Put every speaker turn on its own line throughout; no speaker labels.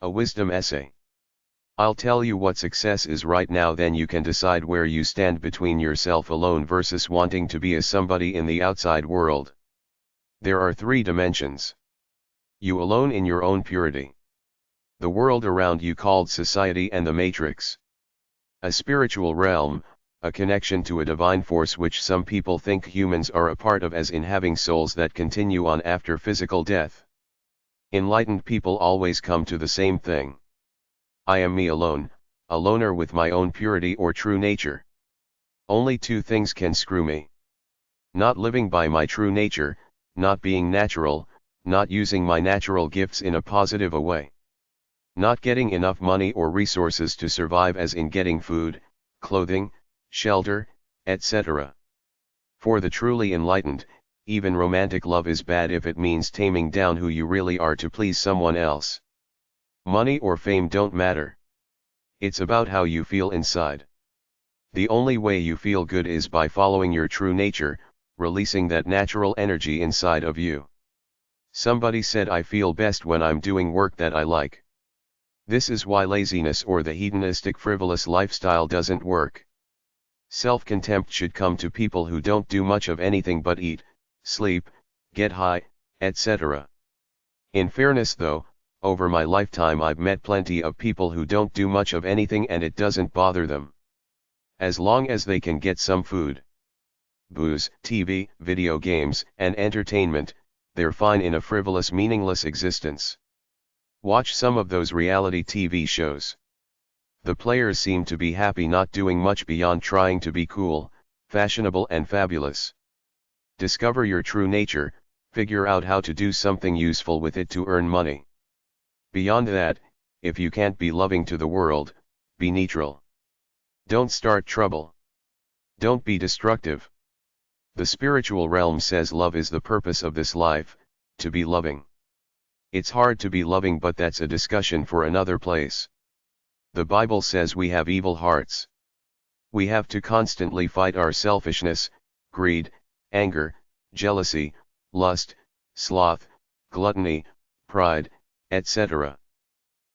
A wisdom essay. I'll tell you what success is right now, then you can decide where you stand between yourself alone versus wanting to be a somebody in the outside world. There are 3 dimensions. You alone in your own purity. The world around you called society and the matrix. A spiritual realm, a connection to a divine force which some people think humans are a part of, as in having souls that continue on after physical death. Enlightened people always come to the same thing. I am me alone, a loner with my own purity or true nature. Only 2 things can screw me. Not living by my true nature, not being natural, not using my natural gifts in a positive way. Not getting enough money or resources to survive, as in getting food, clothing, shelter, etc. For the truly enlightened, even romantic love is bad if it means taming down who you really are to please someone else. Money or fame don't matter. It's about how you feel inside. The only way you feel good is by following your true nature, releasing that natural energy inside of you. Somebody said, I feel best when I'm doing work that I like. This is why laziness or the hedonistic frivolous lifestyle doesn't work. Self-contempt should come to people who don't do much of anything but eat, sleep, get high, etc. In fairness though, over my lifetime I've met plenty of people who don't do much of anything and it doesn't bother them. As long as they can get some food, booze, TV, video games, and entertainment, they're fine in a frivolous, meaningless existence. Watch some of those reality TV shows. The players seem to be happy not doing much beyond trying to be cool, fashionable and fabulous. Discover your true nature, figure out how to do something useful with it to earn money. Beyond that, if you can't be loving to the world, be neutral. Don't start trouble. Don't be destructive. The spiritual realm says love is the purpose of this life, to be loving. It's hard to be loving, but that's a discussion for another place. The Bible says we have evil hearts. We have to constantly fight our selfishness, greed, anger, jealousy, lust, sloth, gluttony, pride, etc.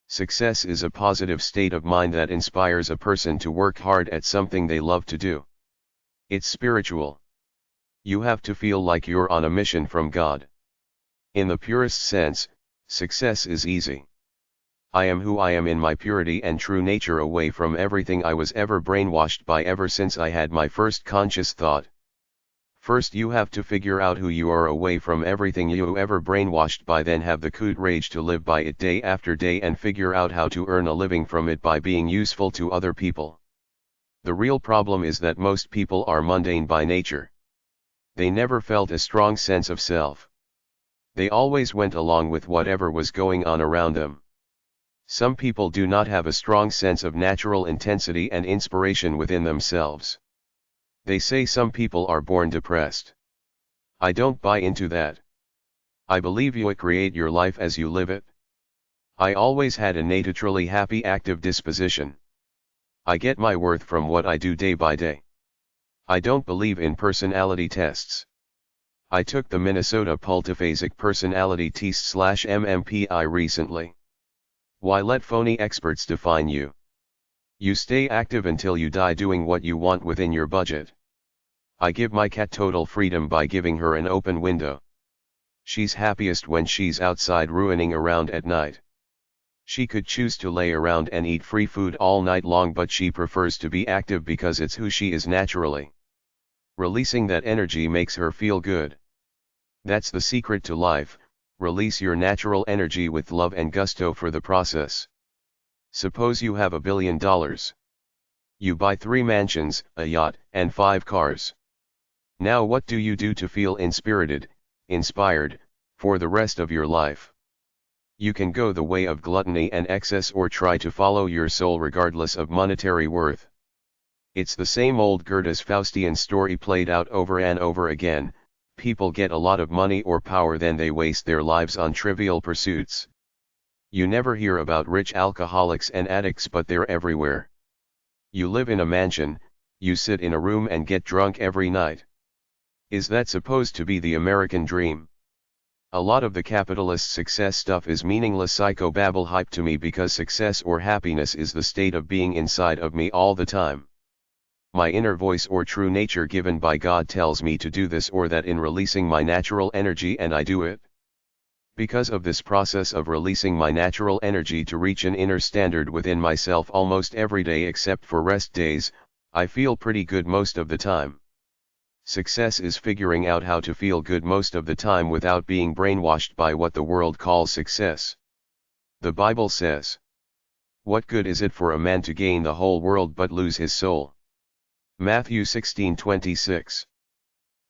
Success is a positive state of mind that inspires a person to work hard at something they love to do. It's spiritual. You have to feel like you're on a mission from God. In the purest sense, success is easy. I am who I am in my purity and true nature, away from everything I was ever brainwashed by ever since I had my first conscious thought. First you have to figure out who you are away from everything you ever brainwashed by, then have the courage to live by it day after day and figure out how to earn a living from it by being useful to other people. The real problem is that most people are mundane by nature. They never felt a strong sense of self. They always went along with whatever was going on around them. Some people do not have a strong sense of natural intensity and inspiration within themselves. They say some people are born depressed. I don't buy into that. I believe you create your life as you live it. I always had a naturally happy, active disposition. I get my worth from what I do day by day. I don't believe in personality tests. I took the Minnesota Multiphasic Personality Test/MMPI recently. Why let phony experts define you? You stay active until you die doing what you want within your budget. I give my cat total freedom by giving her an open window. She's happiest when she's outside ruining around at night. She could choose to lay around and eat free food all night long, but she prefers to be active because it's who she is naturally. Releasing that energy makes her feel good. That's the secret to life. Release your natural energy with love and gusto for the process. Suppose you have $1 billion. You buy 3 mansions, a yacht, and 5 cars. Now what do you do to feel inspirited, inspired, for the rest of your life? You can go the way of gluttony and excess, or try to follow your soul regardless of monetary worth. It's the same old Goethe's Faustian story played out over and over again. People get a lot of money or power, then they waste their lives on trivial pursuits. You never hear about rich alcoholics and addicts, but they're everywhere. You live in a mansion, you sit in a room and get drunk every night. Is that supposed to be the American dream? A lot of the capitalist success stuff is meaningless psychobabble hype to me because success or happiness is the state of being inside of me all the time. My inner voice or true nature given by God tells me to do this or that in releasing my natural energy, and I do it. Because of this process of releasing my natural energy to reach an inner standard within myself almost every day except for rest days, I feel pretty good most of the time. Success is figuring out how to feel good most of the time without being brainwashed by what the world calls success. The Bible says, "What good is it for a man to gain the whole world but lose his soul?" Matthew 16:26.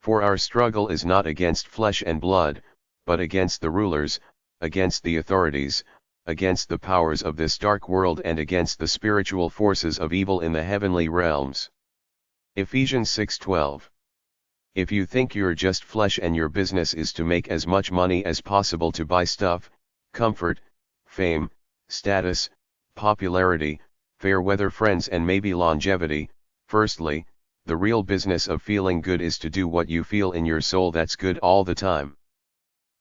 For our struggle is not against flesh and blood, but against the rulers, against the authorities, against the powers of this dark world and against the spiritual forces of evil in the heavenly realms. Ephesians 6:12. If you think you're just flesh and your business is to make as much money as possible to buy stuff, comfort, fame, status, popularity, fair weather friends and maybe longevity, firstly, the real business of feeling good is to do what you feel in your soul that's good all the time.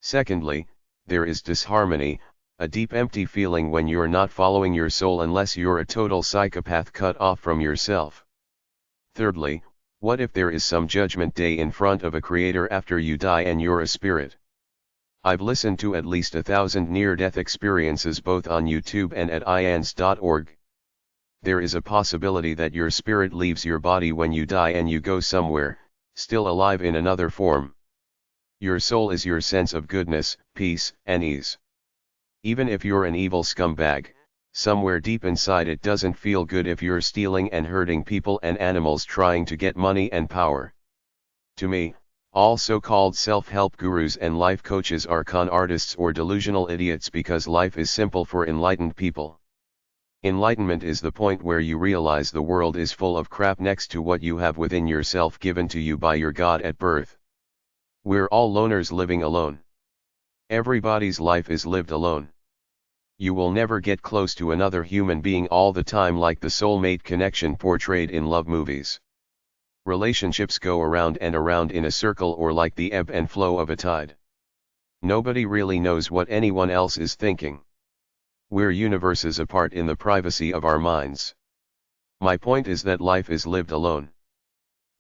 Secondly, there is disharmony, a deep empty feeling when you're not following your soul unless you're a total psychopath cut off from yourself. Thirdly, what if there is some judgment day in front of a creator after you die and you're a spirit? I've listened to at least 1,000 near-death experiences both on YouTube and at ians.org. There is a possibility that your spirit leaves your body when you die and you go somewhere, still alive in another form. Your soul is your sense of goodness, peace, and ease. Even if you're an evil scumbag, somewhere deep inside it doesn't feel good if you're stealing and hurting people and animals trying to get money and power. To me, all so-called self-help gurus and life coaches are con artists or delusional idiots because life is simple for enlightened people. Enlightenment is the point where you realize the world is full of crap next to what you have within yourself given to you by your God at birth. We're all loners living alone. Everybody's life is lived alone. You will never get close to another human being all the time like the soulmate connection portrayed in love movies. Relationships go around and around in a circle or like the ebb and flow of a tide. Nobody really knows what anyone else is thinking. We're universes apart in the privacy of our minds. My point is that life is lived alone.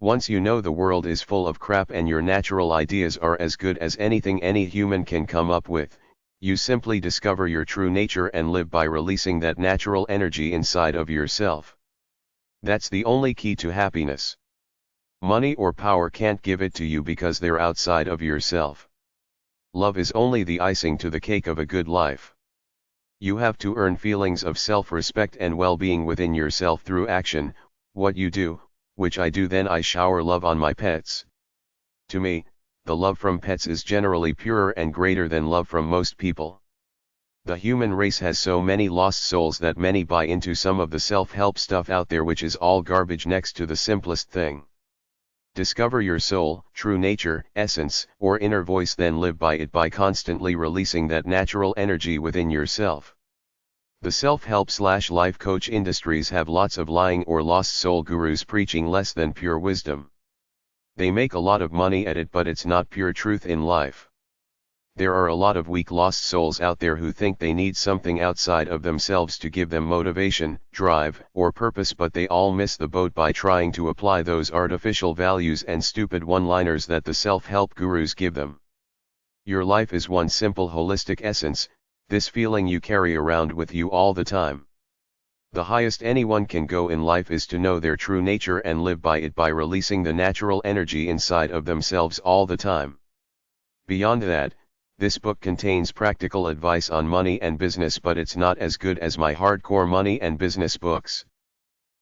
Once you know the world is full of crap and your natural ideas are as good as anything any human can come up with, you simply discover your true nature and live by releasing that natural energy inside of yourself. That's the only key to happiness. Money or power can't give it to you because they're outside of yourself. Love is only the icing to the cake of a good life. You have to earn feelings of self-respect and well-being within yourself through action, what you do, which I do. Then I shower love on my pets. To me, the love from pets is generally purer and greater than love from most people. The human race has so many lost souls that many buy into some of the self-help stuff out there, which is all garbage next to the simplest thing. Discover your soul, true nature, essence, or inner voice, then live by it by constantly releasing that natural energy within yourself. The self-help/life coach industries have lots of lying or lost soul gurus preaching less than pure wisdom. They make a lot of money at it, but it's not pure truth in life. There are a lot of weak lost souls out there who think they need something outside of themselves to give them motivation, drive, or purpose, but they all miss the boat by trying to apply those artificial values and stupid one-liners that the self-help gurus give them. Your life is one simple holistic essence, this feeling you carry around with you all the time. The highest anyone can go in life is to know their true nature and live by it by releasing the natural energy inside of themselves all the time. Beyond that, this book contains practical advice on money and business, but it's not as good as my hardcore money and business books.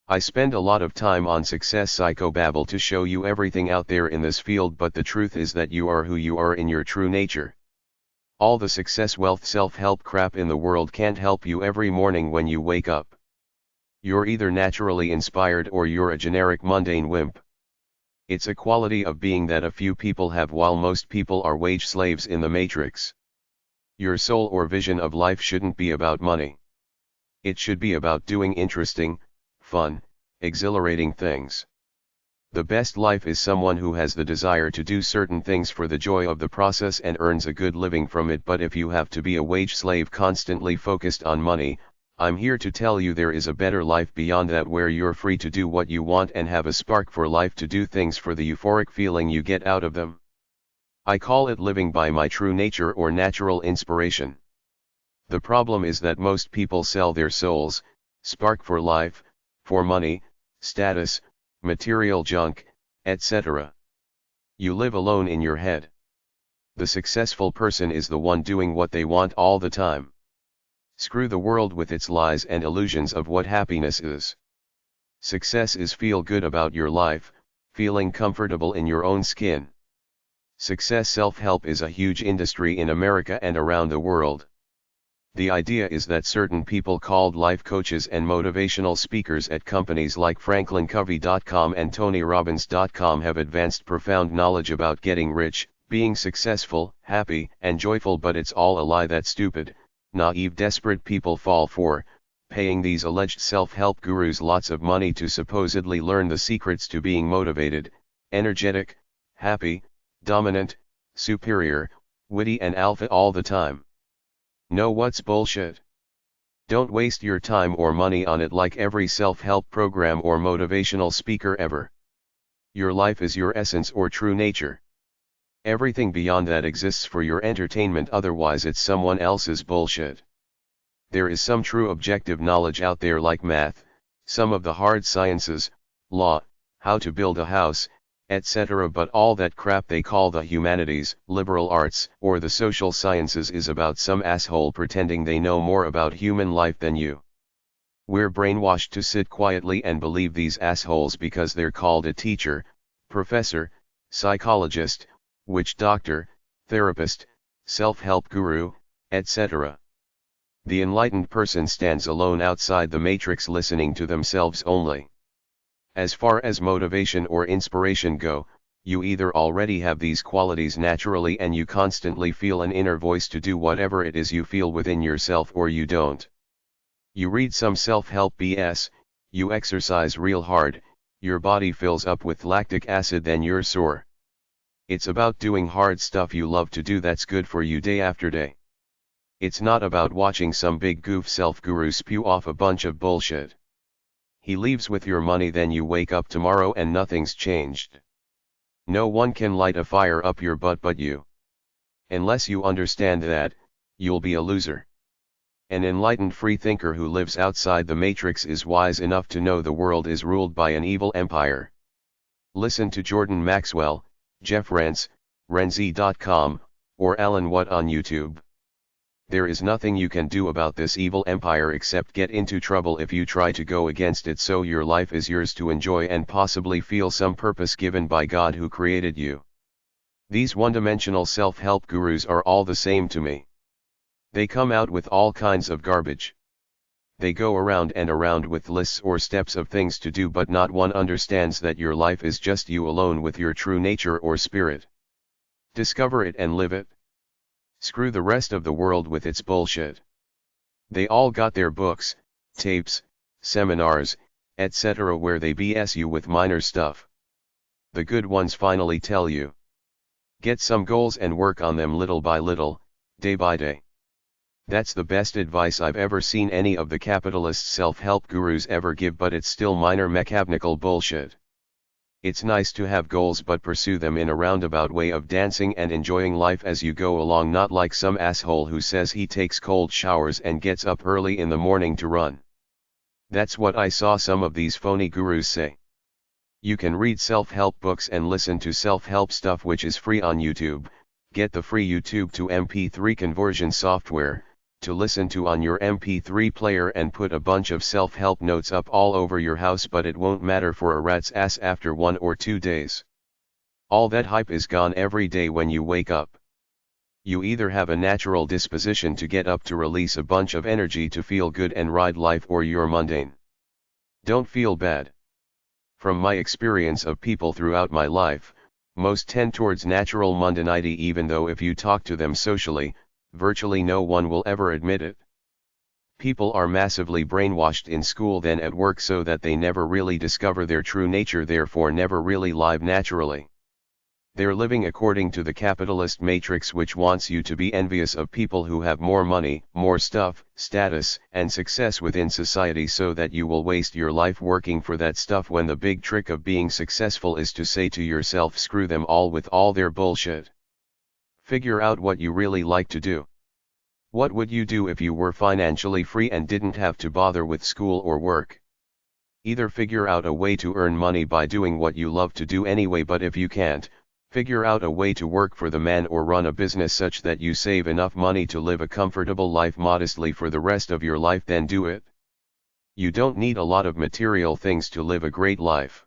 I spend a lot of time on success psychobabble to show you everything out there in this field, but the truth is that you are who you are in your true nature. All the success, wealth, self-help crap in the world can't help you every morning when you wake up. You're either naturally inspired or you're a generic mundane wimp. It's a quality of being that a few people have while most people are wage slaves in the matrix. Your soul or vision of life shouldn't be about money. It should be about doing interesting, fun, exhilarating things. The best life is someone who has the desire to do certain things for the joy of the process and earns a good living from it. But if you have to be a wage slave constantly focused on money, I'm here to tell you there is a better life beyond that, where you're free to do what you want and have a spark for life to do things for the euphoric feeling you get out of them. I call it living by my true nature or natural inspiration. The problem is that most people sell their souls, spark for life, for money, status, material junk, etc. You live alone in your head. The successful person is the one doing what they want all the time. Screw the world with its lies and illusions of what happiness is. Success is feel good about your life, feeling comfortable in your own skin. Success self-help is a huge industry in America and around the world. The idea is that certain people called life coaches and motivational speakers at companies like FranklinCovey.com and TonyRobbins.com have advanced profound knowledge about getting rich, being successful, happy, and joyful, but it's all a lie that stupid, naive, desperate people fall for, paying these alleged self-help gurus lots of money to supposedly learn the secrets to being motivated, energetic, happy, dominant, superior, witty and alpha all the time. Know what's bullshit? Don't waste your time or money on it like every self-help program or motivational speaker ever. Your life is your essence or true nature. Everything beyond that exists for your entertainment, otherwise it's someone else's bullshit. There is some true objective knowledge out there like math, some of the hard sciences, law, how to build a house, etc. But all that crap they call the humanities, liberal arts, or the social sciences is about some asshole pretending they know more about human life than you. We're brainwashed to sit quietly and believe these assholes because they're called a teacher, professor, psychologist, witch doctor, therapist, self-help guru, etc. The enlightened person stands alone outside the matrix, listening to themselves only. As far as motivation or inspiration go, you either already have these qualities naturally and you constantly feel an inner voice to do whatever it is you feel within yourself, or you don't. You read some self-help BS, you exercise real hard, your body fills up with lactic acid, then you're sore. It's about doing hard stuff you love to do that's good for you day after day. It's not about watching some big goof self-guru spew off a bunch of bullshit. He leaves with your money, then you wake up tomorrow and nothing's changed. No one can light a fire up your butt but you. Unless you understand that, you'll be a loser. An enlightened free thinker who lives outside the matrix is wise enough to know the world is ruled by an evil empire. Listen to Jordan Maxwell, Jeff Rense, Renzi.com, or Alan Watt on YouTube. There is nothing you can do about this evil empire except get into trouble if you try to go against it, so your life is yours to enjoy and possibly feel some purpose given by God who created you. These one-dimensional self-help gurus are all the same to me. They come out with all kinds of garbage. They go around and around with lists or steps of things to do, but not one understands that your life is just you alone with your true nature or spirit. Discover it and live it. Screw the rest of the world with its bullshit. They all got their books, tapes, seminars, etc. where they BS you with minor stuff. The good ones finally tell you. Get some goals and work on them little by little, day by day. That's the best advice I've ever seen any of the capitalist self-help gurus ever give, but it's still minor mechanical bullshit. It's nice to have goals, but pursue them in a roundabout way of dancing and enjoying life as you go along, not like some asshole who says he takes cold showers and gets up early in the morning to run. That's what I saw some of these phony gurus say. You can read self-help books and listen to self-help stuff which is free on YouTube. Get the free YouTube to MP3 conversion software to listen to on your MP3 player and put a bunch of self-help notes up all over your house, but it won't matter for a rat's ass after 1 or 2 days. All that hype is gone every day when you wake up. You either have a natural disposition to get up to release a bunch of energy to feel good and ride life, or you're mundane. Don't feel bad. From my experience of people throughout my life, most tend towards natural mundanity, even though if you talk to them socially, virtually no one will ever admit it. People are massively brainwashed in school then at work so that they never really discover their true nature, therefore never really live naturally. They're living according to the capitalist matrix, which wants you to be envious of people who have more money, more stuff, status, and success within society so that you will waste your life working for that stuff, when the big trick of being successful is to say to yourself, screw them all with all their bullshit. Figure out what you really like to do. What would you do if you were financially free and didn't have to bother with school or work? Either figure out a way to earn money by doing what you love to do anyway, but if you can't, figure out a way to work for the man or run a business such that you save enough money to live a comfortable life modestly for the rest of your life, then do it. You don't need a lot of material things to live a great life.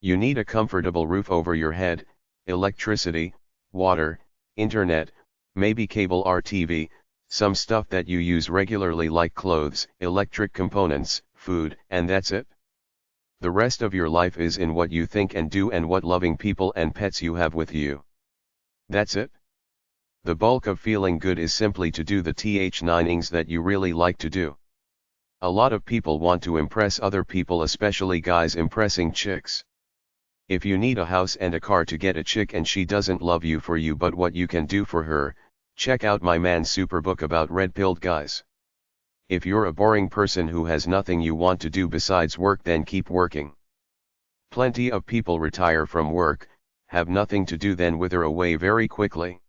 You need a comfortable roof over your head, electricity, water, internet, maybe cable or TV, some stuff that you use regularly like clothes, electric components, food, and that's it. The rest of your life is in what you think and do and what loving people and pets you have with you. That's it. The bulk of feeling good is simply to do the th9 that you really like to do. A lot of people want to impress other people, especially guys impressing chicks. If you need a house and a car to get a chick and she doesn't love you for you but what you can do for her, check out my man's super book about red-pilled guys. If you're a boring person who has nothing you want to do besides work, then keep working. Plenty of people retire from work, have nothing to do, then wither away very quickly.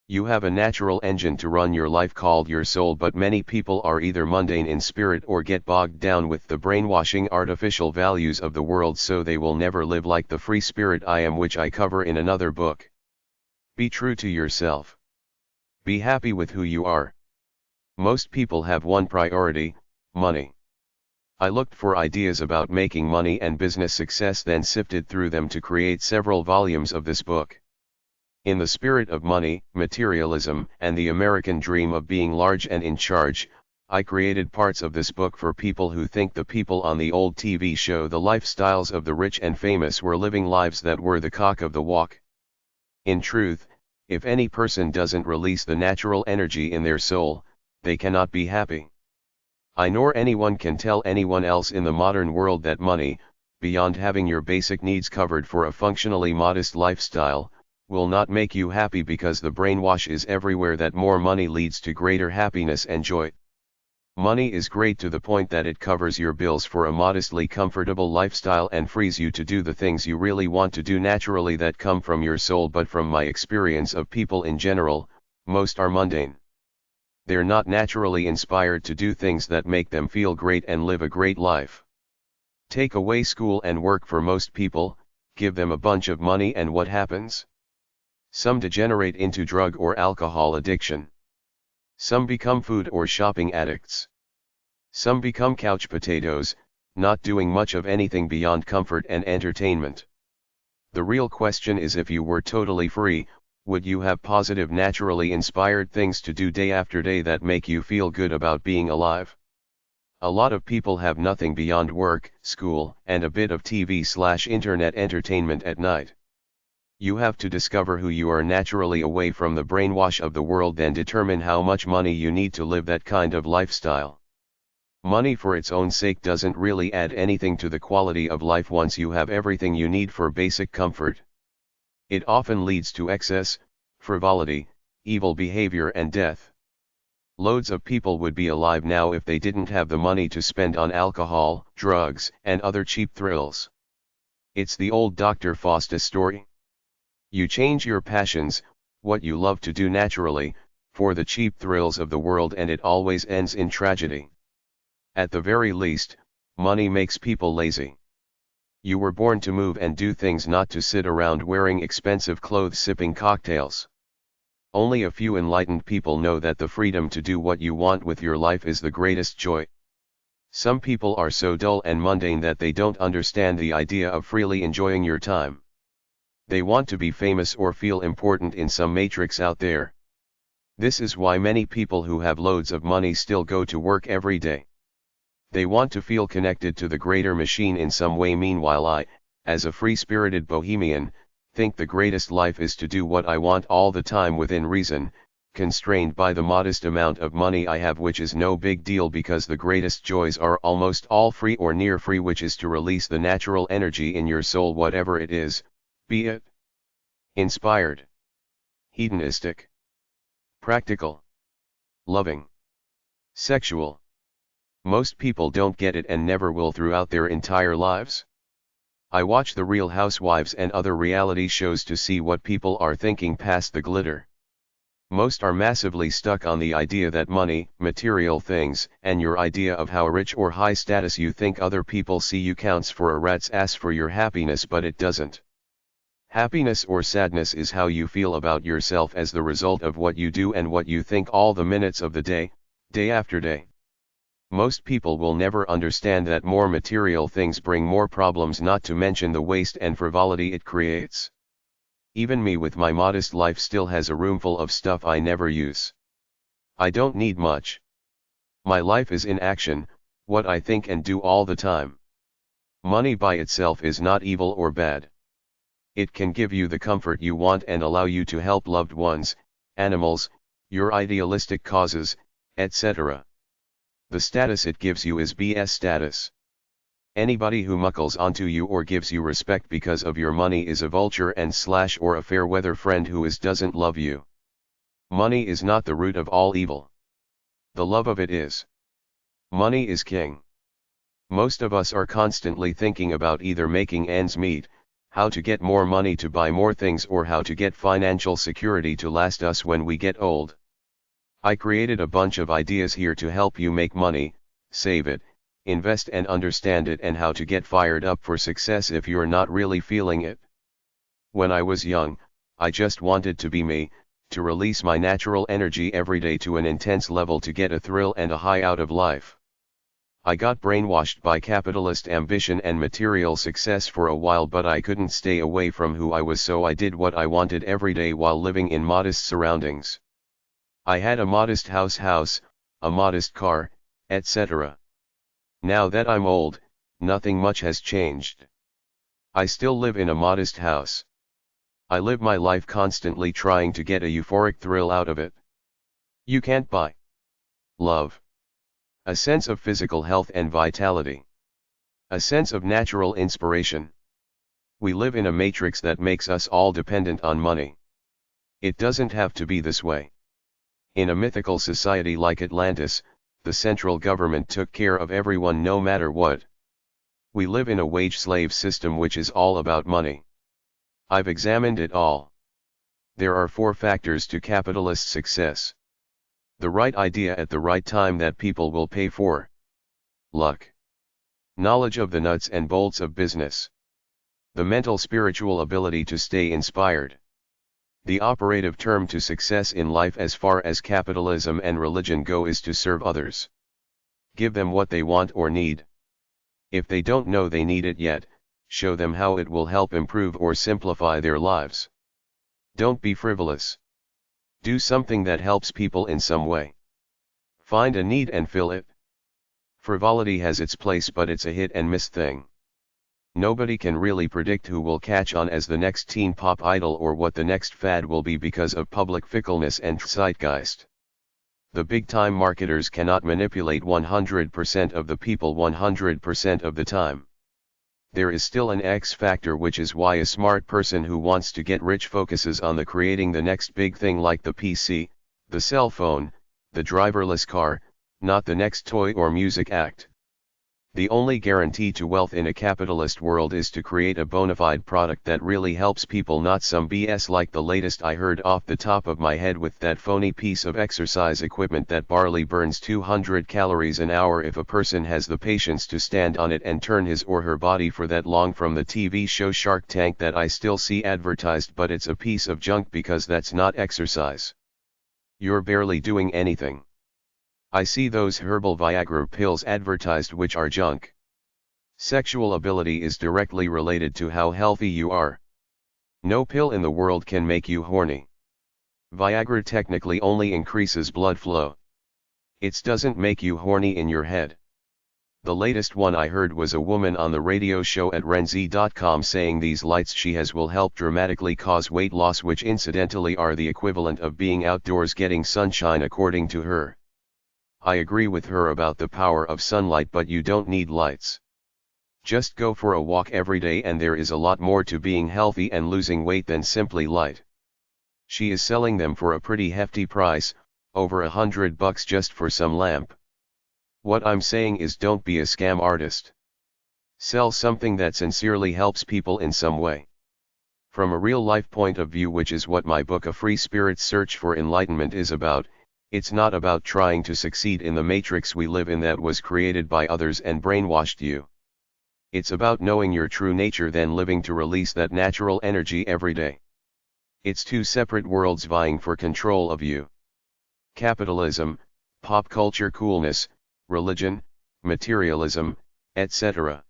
You have a natural engine to run your life called your soul, but many people are either mundane in spirit or get bogged down with the brainwashing artificial values of the world, so they will never live like the free spirit I am, which I cover in another book. Be true to yourself. Be happy with who you are. Most people have one priority, money. I looked for ideas about making money and business success, then sifted through them to create several volumes of this book. In the spirit of money, materialism, and the American dream of being large and in charge, I created parts of this book for people who think the people on the old TV show The Lifestyles of the Rich and Famous were living lives that were the cock of the walk. In truth, if any person doesn't release the natural energy in their soul, they cannot be happy. I nor anyone can tell anyone else in the modern world that money, beyond having your basic needs covered for a functionally modest lifestyle, will not make you happy, because the brainwash is everywhere that more money leads to greater happiness and joy. Money is great to the point that it covers your bills for a modestly comfortable lifestyle and frees you to do the things you really want to do naturally that come from your soul, but from my experience of people in general, most are mundane. They're not naturally inspired to do things that make them feel great and live a great life. Take away school and work for most people, give them a bunch of money, and what happens? Some degenerate into drug or alcohol addiction. Some become food or shopping addicts. Some become couch potatoes, not doing much of anything beyond comfort and entertainment. The real question is, if you were totally free, would you have positive, naturally inspired things to do day after day that make you feel good about being alive? A lot of people have nothing beyond work, school, and a bit of TV/internet entertainment at night. You have to discover who you are naturally away from the brainwash of the world, then determine how much money you need to live that kind of lifestyle. Money for its own sake doesn't really add anything to the quality of life once you have everything you need for basic comfort. It often leads to excess, frivolity, evil behavior, and death. Loads of people would be alive now if they didn't have the money to spend on alcohol, drugs, and other cheap thrills. It's the old Dr. Faustus story. You change your passions, what you love to do naturally, for the cheap thrills of the world, and it always ends in tragedy. At the very least, money makes people lazy. You were born to move and do things, not to sit around wearing expensive clothes sipping cocktails. Only a few enlightened people know that the freedom to do what you want with your life is the greatest joy. Some people are so dull and mundane that they don't understand the idea of freely enjoying your time. They want to be famous or feel important in some matrix out there. This is why many people who have loads of money still go to work every day. They want to feel connected to the greater machine in some way. Meanwhile, I, as a free-spirited bohemian, think the greatest life is to do what I want all the time within reason, constrained by the modest amount of money I have, which is no big deal because the greatest joys are almost all free or near free, which is to release the natural energy in your soul, whatever it is, be it inspired, hedonistic, practical, loving, sexual. Most people don't get it and never will throughout their entire lives. I watch The Real Housewives and other reality shows to see what people are thinking past the glitter. Most are massively stuck on the idea that money, material things, and your idea of how rich or high status you think other people see you counts for a rat's ass for your happiness, but it doesn't. Happiness or sadness is how you feel about yourself as the result of what you do and what you think all the minutes of the day, day after day. Most people will never understand that more material things bring more problems, not to mention the waste and frivolity it creates. Even me with my modest life still has a roomful of stuff I never use. I don't need much. My life is in action, what I think and do all the time. Money by itself is not evil or bad. It can give you the comfort you want and allow you to help loved ones, animals, your idealistic causes, etc. The status it gives you is BS status. Anybody who muckles onto you or gives you respect because of your money is a vulture and / or a fair weather friend who doesn't love you. Money is not the root of all evil. The love of it is. Money is king. Most of us are constantly thinking about either making ends meet, how to get more money to buy more things, or how to get financial security to last us when we get old. I created a bunch of ideas here to help you make money, save it, invest and understand it, and how to get fired up for success if you're not really feeling it. When I was young, I just wanted to be me, to release my natural energy every day to an intense level to get a thrill and a high out of life. I got brainwashed by capitalist ambition and material success for a while, but I couldn't stay away from who I was, so I did what I wanted every day while living in modest surroundings. I had a modest house, a modest car, etc. Now that I'm old, nothing much has changed. I still live in a modest house. I live my life constantly trying to get a euphoric thrill out of it. You can't buy love. A sense of physical health and vitality. A sense of natural inspiration. We live in a matrix that makes us all dependent on money. It doesn't have to be this way. In a mythical society like Atlantis, the central government took care of everyone no matter what. We live in a wage slave system which is all about money. I've examined it all. There are 4 factors to capitalist success. The right idea at the right time that people will pay for. Luck. Knowledge of the nuts and bolts of business. The mental spiritual ability to stay inspired. The operative term to success in life as far as capitalism and religion go is to serve others. Give them what they want or need. If they don't know they need it yet, show them how it will help improve or simplify their lives. Don't be frivolous. Do something that helps people in some way. Find a need and fill it. Frivolity has its place, but it's a hit and miss thing. Nobody can really predict who will catch on as the next teen pop idol or what the next fad will be because of public fickleness and zeitgeist. The big-time marketers cannot manipulate 100% of the people 100% of the time. There is still an X factor, which is why a smart person who wants to get rich focuses on creating the next big thing like the PC, the cell phone, the driverless car, not the next toy or music act. The only guarantee to wealth in a capitalist world is to create a bona fide product that really helps people, not some BS like the latest I heard off the top of my head with that phony piece of exercise equipment that barely burns 200 calories an hour if a person has the patience to stand on it and turn his or her body for that long, from the TV show Shark Tank that I still see advertised, but it's a piece of junk because that's not exercise. You're barely doing anything. I see those herbal Viagra pills advertised which are junk. Sexual ability is directly related to how healthy you are. No pill in the world can make you horny. Viagra technically only increases blood flow. It doesn't make you horny in your head. The latest one I heard was a woman on the radio show at renzi.com saying these lights she has will help dramatically cause weight loss, which incidentally are the equivalent of being outdoors getting sunshine according to her. I agree with her about the power of sunlight, but you don't need lights. Just go for a walk every day and there is a lot more to being healthy and losing weight than simply light. She is selling them for a pretty hefty price, over $100 just for some lamp. What I'm saying is don't be a scam artist. Sell something that sincerely helps people in some way. From a real-life point of view, which is what my book A Free Spirit's Search for Enlightenment is about, it's not about trying to succeed in the matrix we live in that was created by others and brainwashed you. It's about knowing your true nature, then living to release that natural energy every day. It's two separate worlds vying for control of you. Capitalism, pop culture coolness, religion, materialism, etc.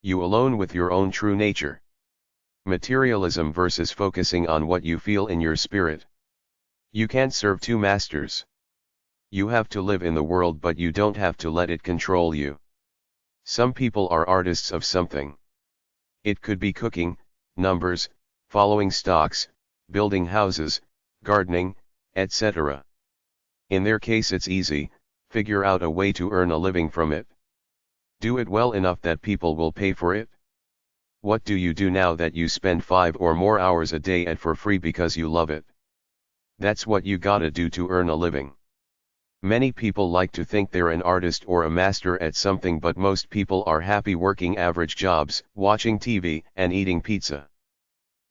You alone with your own true nature. Materialism versus focusing on what you feel in your spirit. You can't serve two masters. You have to live in the world, but you don't have to let it control you. Some people are artists of something. It could be cooking, numbers, following stocks, building houses, gardening, etc. In their case it's easy, figure out a way to earn a living from it. Do it well enough that people will pay for it. What do you do now that you spend 5 or more hours a day at for free because you love it? That's what you gotta do to earn a living. Many people like to think they're an artist or a master at something, but most people are happy working average jobs, watching TV, and eating pizza.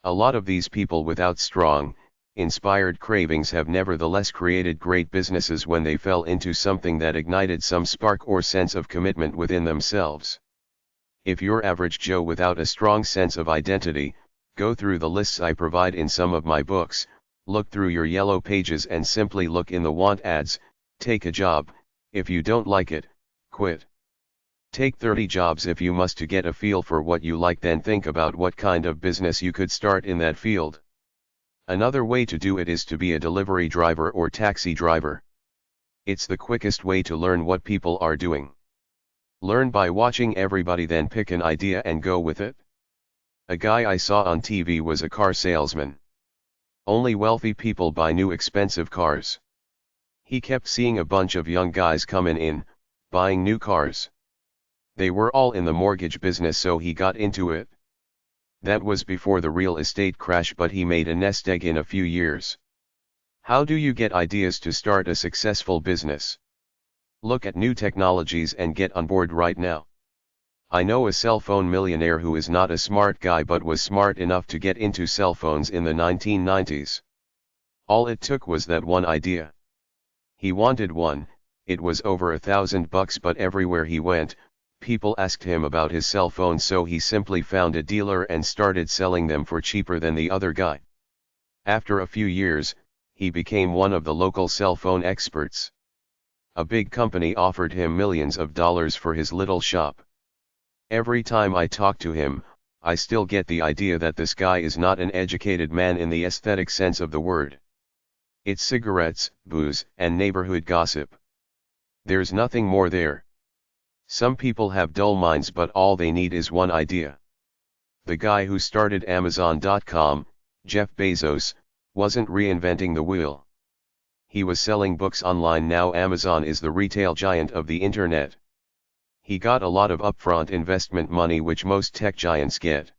A lot of these people without strong, inspired cravings have nevertheless created great businesses when they fell into something that ignited some spark or sense of commitment within themselves. If you're average Joe without a strong sense of identity, go through the lists I provide in some of my books, look through your yellow pages and simply look in the want ads, take a job. If you don't like it, quit. Take 30 jobs if you must to get a feel for what you like, then think about what kind of business you could start in that field. Another way to do it is to be a delivery driver or taxi driver. It's the quickest way to learn what people are doing. Learn by watching everybody, then pick an idea and go with it. A guy I saw on TV was a car salesman. Only wealthy people buy new expensive cars. He kept seeing a bunch of young guys coming in, buying new cars. They were all in the mortgage business, so he got into it. That was before the real estate crash, but he made a nest egg in a few years. How do you get ideas to start a successful business? Look at new technologies and get on board right now. I know a cell phone millionaire who is not a smart guy but was smart enough to get into cell phones in the 1990s. All it took was that one idea. He wanted one, it was over $1,000, but everywhere he went, people asked him about his cell phone, so he simply found a dealer and started selling them for cheaper than the other guy. After a few years, he became one of the local cell phone experts. A big company offered him millions of dollars for his little shop. Every time I talk to him, I still get the idea that this guy is not an educated man in the aesthetic sense of the word. It's cigarettes, booze, and neighborhood gossip. There's nothing more there. Some people have dull minds, but all they need is one idea. The guy who started Amazon.com, Jeff Bezos, wasn't reinventing the wheel. He was selling books online. Now Amazon is the retail giant of the internet. He got a lot of upfront investment money, which most tech giants get.